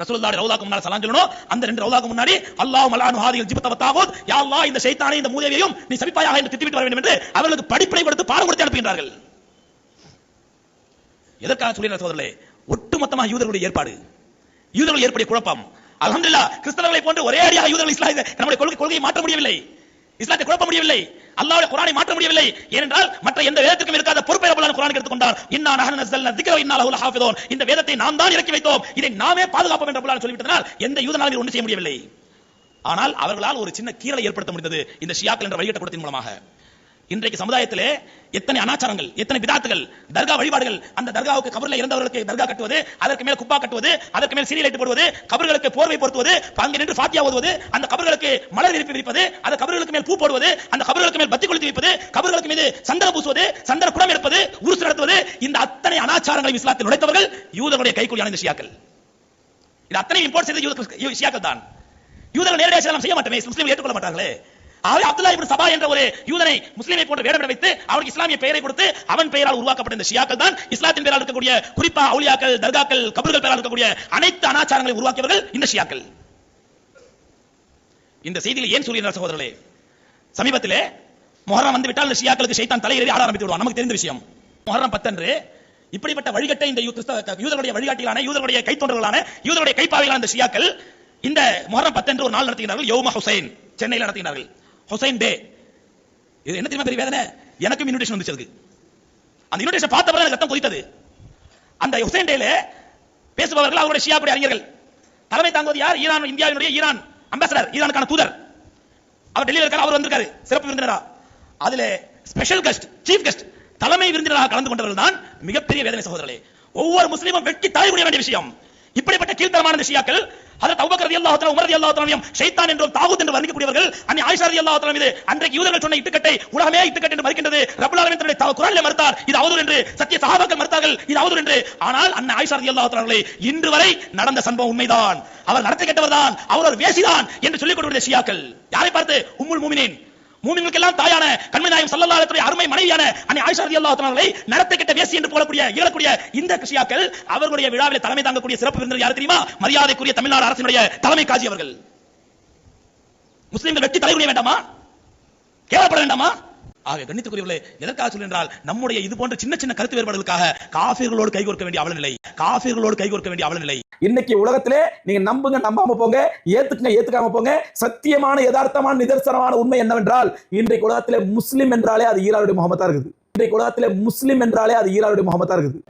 ரசூலுல்லாஹி ரவுதாக்கு முன்னாடி சலாம் சொல்லணும். அந்த 2 ரவுதாக்கு முன்னாடி அல்லாஹ் மலானு ஹாதில் ஜிப்த வத்தாகுத், யா அல்லாஹ் இந்த ஷைத்தானை இந்த மூதேவியையும் நீ சபிப்பாயாக என்று திட்டிவிட்டு வர வேண்டும் என்று அவர்களுக்கு படிப்பினை கொடுத்து பாடம் கொடுத்து அனுப்புகின்றார்கள். எதற்காக சொல்கிறேன் சகோதரர்களே? ஒட்டுமொத்தமாக யூதர்களுடைய ஏற்பாடு, யூதர்கள் ஏற்படைய குழப்பம். அல்ஹம்துலில்லாஹ் கிறிஸ்தவர்களை போன்று ஒரே அடியாக யூதர்கள் இஸ்லாத்தை நம்முடைய கொள்கையை மாற்ற முடியவில்லை, இஸ்லாத்தை குழப்ப முடியவில்லை, அல்லாஹ்வுடைய குர்ஆனை மாற்ற முடியவில்லை. ஏனென்றால் மற்ற எந்த வேதத்திற்கும் இருக்காத பொறுப்பை ரப்பல் குர்ஆனுக்கு எடுத்துக்கொண்டார். இன்னா நஹனு நஸல்னா ذிக்ர வ இன்னா லஹு லஹாஃபிதூன், இந்த வேதத்தை நாம் தான் இறக்கி வைத்தோம், இதை நாமே பாதுகாப்போம் என்று ரப்பல் சொல்லிவிட்டதனால் எந்த யூதனாலும் ஒன்றும் செய்ய முடியவில்லை. ஆனால் அவர்களால் ஒரு சின்ன கீறலை ஏற்படுத்த முடிந்தது இந்த ஷியாக்கள் என்ற வழிகட்ட கூட்டத்தின் மூலமாக. இன்றைக்கு சமுதாயத்திலே எத்தனை அனாச்சாரங்கள், எத்தனை பிதாத்துகள், தர்கா வழிபாடுகள், அந்த தர்காவுக்கு கபர்ல இறந்தவர்களுக்கு தர்கா கட்டுவது, அதற்கு மேல் குப்பா கட்டுவது, அதற்கு மேல் சீரியல் லைட் போடுவது, கபர்களுக்கு போர்வை போர்த்துவது, அங்கே நின்று ஃபாத்தியா ஓதுவது, அந்த கபர்களுக்கு மலர் விரிப்பு விரிப்பது, அந்த கபர்களுக்கு மேல் பூ போடுவது, அந்த கபர்களுக்கு மேல் பத்தி கொளுத்தி வைப்பது, கபர்களுக்கு மீது சந்தனம் பூசுவது, சந்தன குடம் எடுப்பது, உருசு நடத்துவது, இந்த அத்தனை அனாச்சாரங்களை இஸ்லாத்தில் நுழைத்தவர்கள் யூதர்களுடைய கைக்கூலியான இந்த ஷியாக்கள். இது அத்தனை இம்போர்ட் செய்த ஷியாக்கள் தான். யூதர்கள் நேரடியாக செய்ய மாட்டோமே, முஸ்லிம்கள் ஏற்றுக்கொள்ள மாட்டார்களே. ஆகவே அப்துல்லாஹ் இப்னு சபா என்ற ஒரு யூதனை முஸ்லிமை போன்ற வேடமிட வைத்து அவனுக்கு இஸ்லாமிய பெயரை கொடுத்து அவன் பெயரால் உருவாக்கப்பட்ட இந்த ஷியாக்கள் தான் இஸ்லாத்தின் பெயரால் இருக்கக்கூடிய, குறிப்பா அவுலியாக்கள், தர்காக்கள், கபர்கள் பெயரால் இருக்கக்கூடிய அனைத்து அனாச்சாரங்களை உருவாக்கியவர்கள் இந்த ஷியாக்கள். இந்த செய்தியில் ஏன் சொல்கிறார் சகோதரர்களே? சமீபத்திலே முஹர்ரம் வந்து விட்டால் இந்த ஷியாக்களுக்கு ஷைத்தான் தலையேறி ஆட ஆரம்பித்து விடுவான். நமக்கு தெரிந்த விஷயம். முஹர்ரம் 10 அன்று இப்படிப்பட்ட வழிகட்ட இந்த யூதர்களுடைய வழிகாட்டிகளான, யூதர்களுடைய கைத்தொண்டர்களான, யூதர்களுடைய கைப்பாவைகளான இந்த ஷியாக்கள் இந்த முஹர்ரம் 10 அன்று ஒரு நாள் நடத்துகிறார்கள். யௌம ஹுசைன் சென்னையில் நடத்துகிறார்கள். ஹுசைன் டே. இது என்ன தெரியுமா பெரிய வேதனை? எனக்கும் இன்விடேஷன் வந்துச்சு. அந்த இன்விடேஷன் பார்த்த பிறகு எனக்கு ரத்தம் கொதித்தது. அந்த ஹுசைன் டேல பேசுபவர்கள் அவருடைய ஷியாக்குடைய அறிஞர்கள். தலைமை தாங்குவது யார்? ஈரான், இந்தியாவினுடைய ஈரான் அம்பாசடர், ஈரானுக்கான தூதர். அவர் டெல்லியில் இருக்கார். அவர் வந்திருக்காரு சிறப்பு விருந்தினரா. அதுல ஸ்பெஷல் கெஸ்ட், சீஃப் கெஸ்ட், தலைமை விருந்தினராக கலந்து கொண்டவர்கள் தான் மிகப்பெரிய வேதனை சகோதரர்களே. ஒவ்வொரு முஸ்லிமும் வெட்கி தலைகுனிய வேண்டிய விஷயம். இப்படிப்பட்ட கீழ்த்தரமான இந்த ஷியாக்கள் ஹஜ்ரத் அபூபக்கர் ரலியல்லாஹு தஆலா, உமர் ரலியல்லாஹு தஆலா ஷைத்தான் என்றும் தாகூத் என்று வர்ணிக்கக்கூடியவர்கள். அன்னை ஆயிஷா ரலியல்லாஹு தஆலா மீது அன்றைக்கு யூதர்கள் சொன்ன இட்டுக்கட்டை உலகமே இட்டுக்கட்டை என்று மறுக்கின்றது. ரப்பல் ஆலமீன் தன்னுடைய குர்ஆனிலே மறுத்தார், இது அவதூறு என்று. சத்திய சஹாபாக்கள் மறுத்தார்கள், இது அவதூறு என்று. ஆனால் அன்னை ஆயிஷா ரலியல்லாஹு தஆலா இன்று வரை நடந்த சம்பவம் உண்மைதான், அவர் நடத்தி கெட்டவர் தான், அவர் ஒரு வேசிதான் என்று சொல்லிக் கொண்டிருக்கிற ஷியாக்கள். யாரை பார்த்து? உம்முல் மூமினீன், மூமின்களுக்கெல்லாம் தாயான கண்மணி நாயகம் ஸல்லல்லாஹு அலைஹி வஸல்லம் அருமை மனைவியான அன்னை ஆயிஷா ரலியல்லாஹு தஆலா நடத்தி கெட்ட வேசி என்று இகழக்கூடிய இந்த ஷியாக்கள் அவர்களுடைய விழாவில் தலைமை தாங்கக்கூடிய சிறப்பு விருந்தினர் யார் தெரியுமா? மரியாதைக்குரிய தமிழ்நாடு அரசினுடைய தலைமை காஜி அவர்கள். முஸ்லிம்கள் வெட்டி தலைகுனிய வேண்டாமா? கேவலப்பட வேண்டாமா? ஆக கண்ணியத்துக்குரியவர்களே, எதற்காக சொல்கின்றால் நம்முடைய இது போன்ற சின்ன சின்ன கருத்து வேறுபாடுகளுக்காக காஃபிர்களோடு கைகோர்க்க வேண்டிய அவல நிலை, காஃபிர்களோடு கைகோர்க்க வேண்டிய அவல நிலை. இன்னைக்கு உலகத்திலே நீங்க நம்புங்க, நம்பாம போங்க, ஏத்துக்குங்க, ஏத்துக்காம போங்க, சத்தியமான யதார்த்தமான நிதர்சனமான உண்மை என்னவென்றால் இன்றைக்கு உலகத்திலே முஸ்லிம் என்றாலே அது ஈரானுடைய முகமதா இருக்குது. இன்றைக்கு உலகத்திலே முஸ்லிம் என்றாலே அது ஈரானுடைய முகமதா இருக்குது.